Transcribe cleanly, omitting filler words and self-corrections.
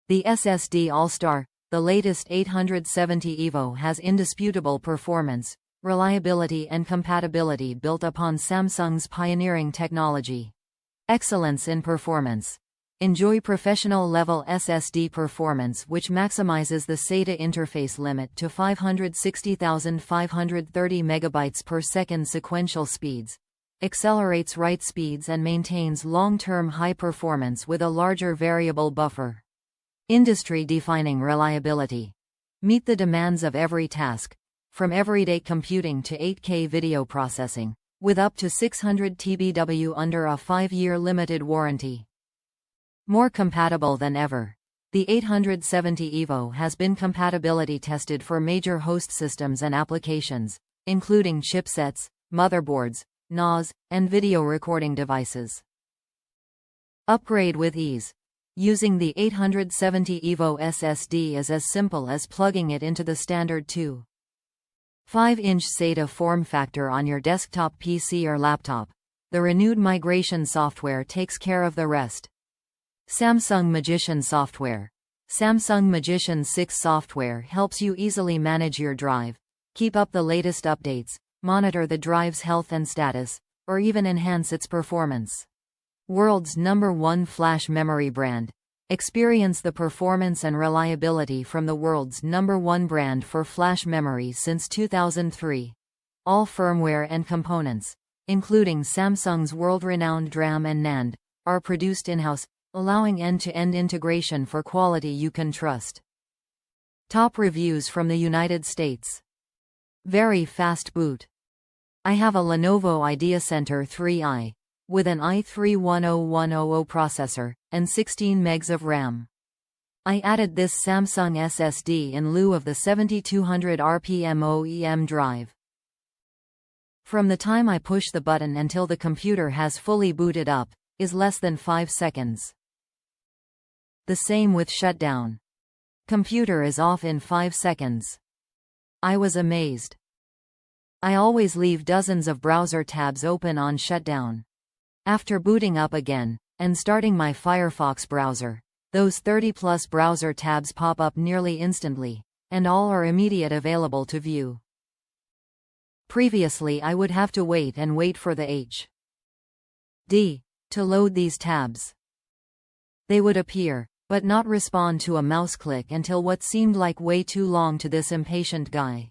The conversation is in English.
The SSD ALL-STAR, the latest 870 EVO, has indisputable performance, reliability and compatibility built upon Samsung's pioneering technology. Excellence in performance. Enjoy professional-level SSD performance which maximizes the SATA interface limit to 560,530 MB per second sequential speeds, accelerates write speeds and maintains long-term high performance with a larger variable buffer. Industry-defining reliability. Meet the demands of every task, from everyday computing to 8K video processing, with up to 600 TBW under a 5-year limited warranty. More compatible than ever. The 870 EVO has been compatibility tested for major host systems and applications, including chipsets, motherboards, NAS, and video recording devices. Upgrade with ease. Using the 870 EVO SSD is as simple as plugging it into the standard 2.5-inch SATA form factor on your desktop PC or laptop. The renewed migration software takes care of the rest. Samsung Magician software. Samsung Magician 6 software helps you easily manage your drive, keep up the latest updates, monitor the drive's health and status, or even enhance its performance. World's #1 flash memory brand. Experience the performance and reliability from the world's #1 brand for flash memory since 2003. All firmware and components, including Samsung's world-renowned DRAM and NAND, are produced in-house, allowing end-to-end integration for quality you can trust. Top reviews from the United States. Very fast boot. I have a Lenovo IdeaCenter 3i, with an i3-10100 processor, and 16 megs of RAM. I added this Samsung SSD in lieu of the 7200 RPM OEM drive. From the time I push the button until the computer has fully booted up, is less than 5 seconds. The same with shutdown. Computer is off in 5 seconds. I was amazed. I always leave dozens of browser tabs open on shutdown. After booting up again, and starting my Firefox browser, those 30+ browser tabs pop up nearly instantly, and all are immediate available to view. Previously I would have to wait for the HD to load these tabs. They would appear, but not respond to a mouse click until what seemed like way too long to this impatient guy.